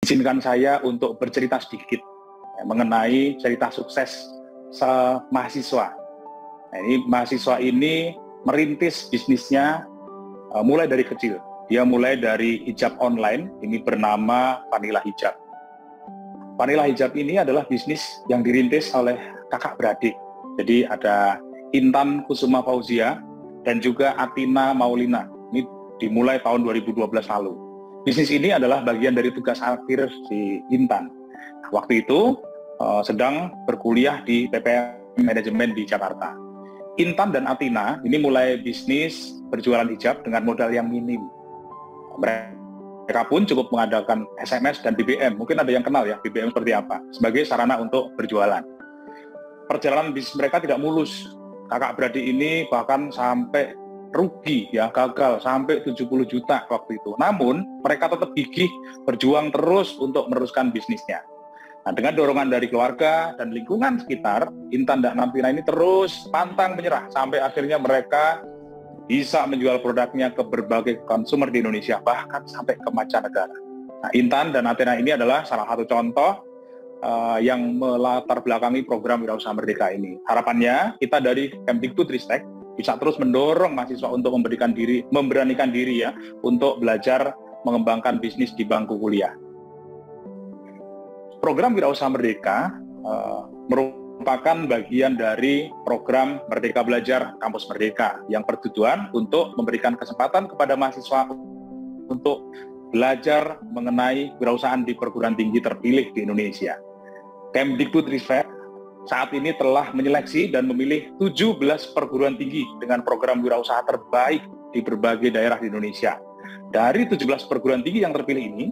Izinkan saya untuk bercerita sedikit mengenai cerita sukses mahasiswa. Nah, ini mahasiswa ini merintis bisnisnya mulai dari kecil. Dia mulai dari hijab online, ini bernama Vanilla Hijab. Vanilla Hijab ini adalah bisnis yang dirintis oleh kakak beradik. Jadi ada Intan Kusuma Fauzia dan juga Atina Maulina. Ini dimulai tahun 2012 lalu. Bisnis ini adalah bagian dari tugas akhir si Intan. Waktu itu sedang berkuliah di PPM Manajemen di Jakarta. Intan dan Atina ini mulai bisnis berjualan hijab dengan modal yang minim. Mereka pun cukup mengadakan SMS dan BBM. Mungkin ada yang kenal ya BBM seperti apa, sebagai sarana untuk berjualan. Perjalanan bisnis mereka tidak mulus. Kakak beradik ini bahkan sampai rugi ya, gagal sampai 70 juta waktu itu. Namun mereka tetap gigih berjuang terus untuk meneruskan bisnisnya. Nah, dengan dorongan dari keluarga dan lingkungan sekitar, Intan dan Atina ini terus pantang menyerah sampai akhirnya mereka bisa menjual produknya ke berbagai konsumer di Indonesia, bahkan sampai ke mancanegara. Nah, Intan dan Atina ini adalah salah satu contoh yang melatar belakangi program Wirausaha Merdeka ini. Harapannya kita dari Kemdikbudristek bisa terus mendorong mahasiswa untuk memberanikan diri ya, untuk belajar mengembangkan bisnis di bangku kuliah. Program Wirausaha Merdeka merupakan bagian dari program Merdeka Belajar Kampus Merdeka yang bertujuan untuk memberikan kesempatan kepada mahasiswa untuk belajar mengenai kewirausahaan di perguruan tinggi terpilih di Indonesia. Kemdikbudristek saat ini telah menyeleksi dan memilih 17 perguruan tinggi dengan program wirausaha terbaik di berbagai daerah di Indonesia. Dari 17 perguruan tinggi yang terpilih ini,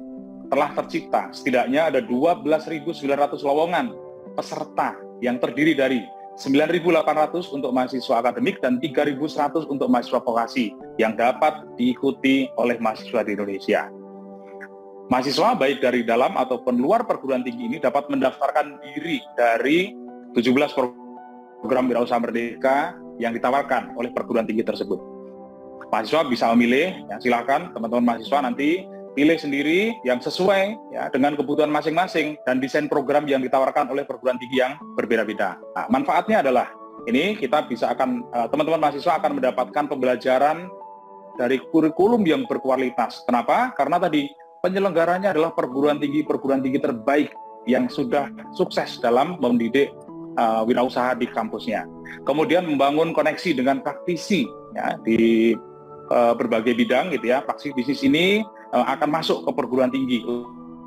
telah tercipta setidaknya ada 12.900 lowongan peserta yang terdiri dari 9.800 untuk mahasiswa akademik dan 3.100 untuk mahasiswa vokasi yang dapat diikuti oleh mahasiswa di Indonesia. Mahasiswa baik dari dalam ataupun luar perguruan tinggi ini dapat mendaftarkan diri dari 17 program Wirausaha Merdeka yang ditawarkan oleh perguruan tinggi tersebut. Mahasiswa bisa memilih, ya silakan teman-teman mahasiswa nanti pilih sendiri yang sesuai ya dengan kebutuhan masing-masing dan desain program yang ditawarkan oleh perguruan tinggi yang berbeda-beda. Nah, manfaatnya adalah ini kita bisa teman-teman mahasiswa akan mendapatkan pembelajaran dari kurikulum yang berkualitas. Kenapa? Karena tadi penyelenggaranya adalah perguruan tinggi terbaik yang sudah sukses dalam mendidik wirausaha di kampusnya. Kemudian membangun koneksi dengan praktisi ya di berbagai bidang gitu ya. Praktisi bisnis ini akan masuk ke perguruan tinggi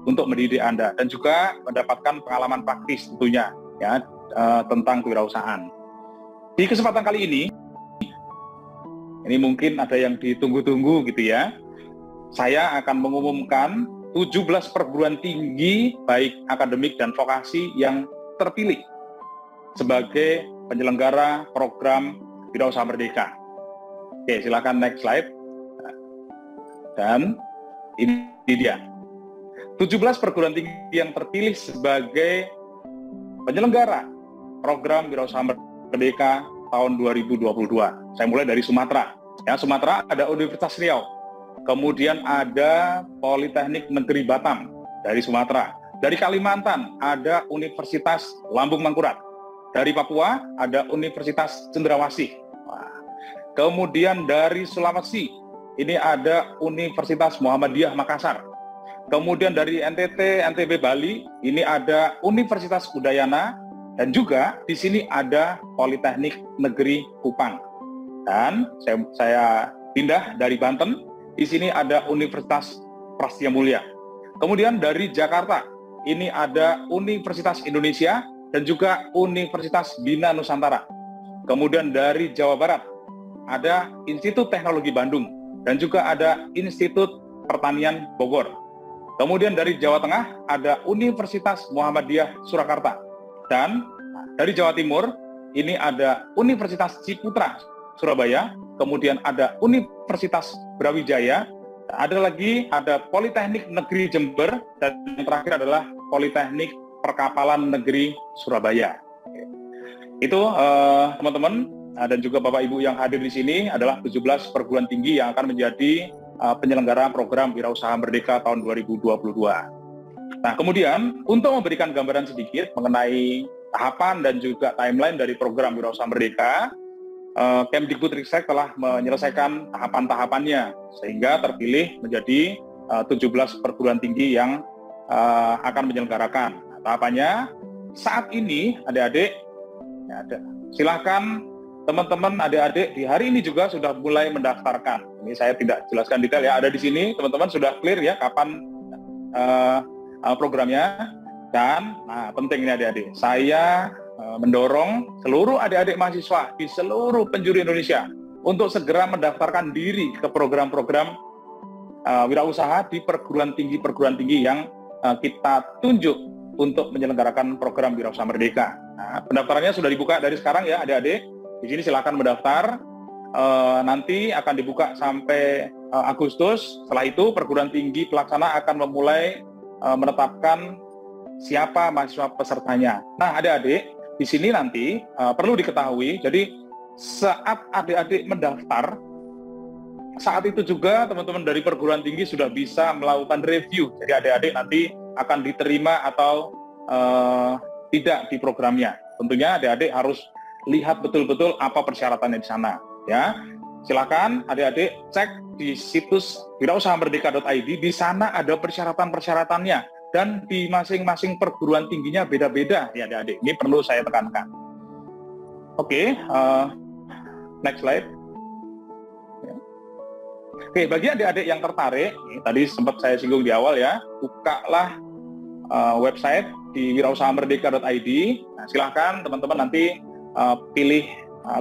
untuk mendidik Anda dan juga mendapatkan pengalaman praktis tentunya ya tentang kewirausahaan. Di kesempatan kali ini mungkin ada yang ditunggu-tunggu gitu ya. Saya akan mengumumkan 17 perguruan tinggi baik akademik dan vokasi yang terpilih sebagai penyelenggara program Wirausaha Merdeka. Oke, silakan next slide. Dan ini dia. 17 perguruan tinggi yang terpilih sebagai penyelenggara program Wirausaha Merdeka tahun 2022. Saya mulai dari Sumatera. Ya, Sumatera ada Universitas Riau. Kemudian ada Politeknik Negeri Batam dari Sumatera. Dari Kalimantan ada Universitas Lambung Mangkurat. Dari Papua ada Universitas Cendrawasih. Kemudian dari Sulawesi ini ada Universitas Muhammadiyah Makassar. Kemudian dari NTT, NTB Bali ini ada Universitas Udayana dan juga di sini ada Politeknik Negeri Kupang. Dan saya pindah dari Banten. Di sini ada Universitas Prasetya Mulia. Kemudian dari Jakarta, ini ada Universitas Indonesia dan juga Universitas Bina Nusantara. Kemudian dari Jawa Barat, ada Institut Teknologi Bandung dan juga ada Institut Pertanian Bogor. Kemudian dari Jawa Tengah, ada Universitas Muhammadiyah Surakarta. Dan dari Jawa Timur, ini ada Universitas Ciputra Surabaya, kemudian ada Universitas Brawijaya, ada Politeknik Negeri Jember, dan yang terakhir adalah Politeknik Perkapalan Negeri Surabaya. Itu teman-teman dan juga Bapak Ibu yang hadir di sini adalah 17 perguruan tinggi yang akan menjadi penyelenggara program Wirausaha Merdeka tahun 2022. Nah, kemudian untuk memberikan gambaran sedikit mengenai tahapan dan juga timeline dari program Wirausaha Merdeka, Kemdikbudristek telah menyelesaikan tahapan-tahapannya sehingga terpilih menjadi 17 perguruan tinggi yang akan menyelenggarakan. Nah, tahapannya saat ini adik-adik, ya, silakan teman-teman adik-adik di hari ini juga sudah mulai mendaftarkan. Ini saya tidak jelaskan detail ya, ada di sini teman-teman sudah clear ya kapan programnya. Dan penting ini adik-adik, saya mendorong seluruh adik-adik mahasiswa di seluruh penjuru Indonesia untuk segera mendaftarkan diri ke program-program wirausaha di perguruan tinggi yang kita tunjuk untuk menyelenggarakan program Wirausaha Merdeka. Nah, pendaftarannya sudah dibuka dari sekarang ya adik-adik. Di sini silakan mendaftar. Nanti akan dibuka sampai Agustus. Setelah itu perguruan tinggi pelaksana akan memulai menetapkan siapa mahasiswa pesertanya. Nah, adik-adik, di sini nanti perlu diketahui, jadi saat adik-adik mendaftar, saat itu juga teman-teman dari perguruan tinggi sudah bisa melakukan review. Jadi adik-adik nanti akan diterima atau tidak di programnya. Tentunya adik-adik harus lihat betul-betul apa persyaratannya di sana. Ya, silakan adik-adik cek di situs wirausahamerdeka.id. Di sana ada persyaratan-persyaratannya. Dan di masing-masing perguruan tingginya beda-beda ya adik-adik. Ini perlu saya tekankan. Oke, next slide. Ya. Oke, bagi adik-adik yang tertarik, tadi sempat saya singgung di awal ya, bukalah website di wirausahamerdeka.id. Nah, silahkan teman-teman nanti pilih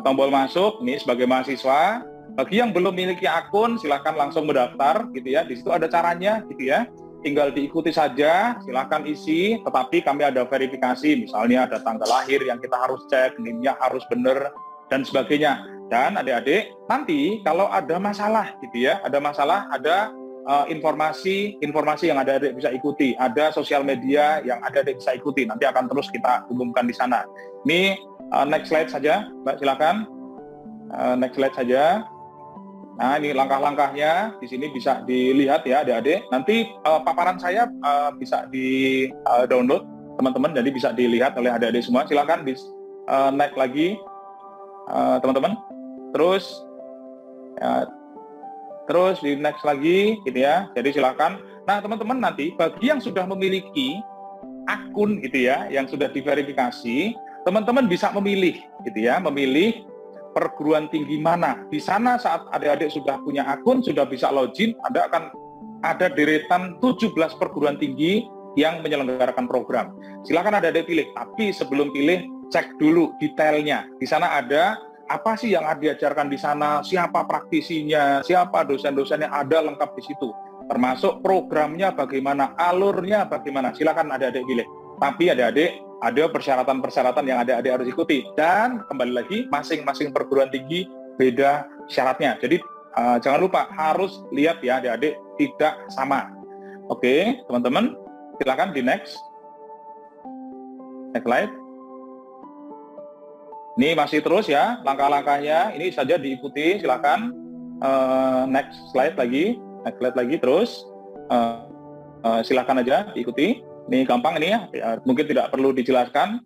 tombol masuk. Ini sebagai mahasiswa. Bagi yang belum memiliki akun, silahkan langsung mendaftar, gitu ya. Di situ ada caranya, gitu ya. Tinggal diikuti saja, silahkan isi, tetapi kami ada verifikasi, misalnya ada tanggal lahir yang kita harus cek, NIM-nya harus benar, dan sebagainya. Dan adik-adik, nanti kalau ada masalah, gitu ya, ada masalah, ada informasi yang adik-adik bisa ikuti, ada sosial media yang adik-adik bisa ikuti, nanti akan terus kita umumkan di sana. Ini next slide saja, Mbak, silakan. Next slide saja. Nah, ini langkah-langkahnya di sini bisa dilihat ya adik-adik. Nanti paparan saya bisa di-download teman-teman, jadi bisa dilihat oleh adik-adik semua. Silakan naik lagi teman-teman. Terus di next lagi gitu ya. Jadi silakan. Nah, teman-teman nanti bagi yang sudah memiliki akun gitu ya, yang sudah diverifikasi, teman-teman bisa memilih gitu ya, memilih perguruan tinggi mana. Di sana saat adik-adik sudah punya akun, sudah bisa login, Anda akan ada deretan 17 perguruan tinggi yang menyelenggarakan program. Silakan adik-adik pilih, tapi sebelum pilih, cek dulu detailnya. Di sana ada apa sih yang diajarkan di sana, siapa praktisinya, siapa dosen-dosennya, ada lengkap di situ. Termasuk programnya bagaimana, alurnya bagaimana. Silakan adik-adik pilih. Tapi adik-adik, ada persyaratan-persyaratan yang adik-adik harus ikuti. Dan kembali lagi, masing-masing perguruan tinggi beda syaratnya. Jadi jangan lupa, harus lihat ya adik-adik, tidak sama. Oke, teman-teman, silakan di next. Next slide. Ini masih terus ya, langkah-langkahnya. Ini saja diikuti, silakan. Next slide lagi. Next slide lagi, terus. Silakan aja diikuti. Ini gampang ini ya, mungkin tidak perlu dijelaskan.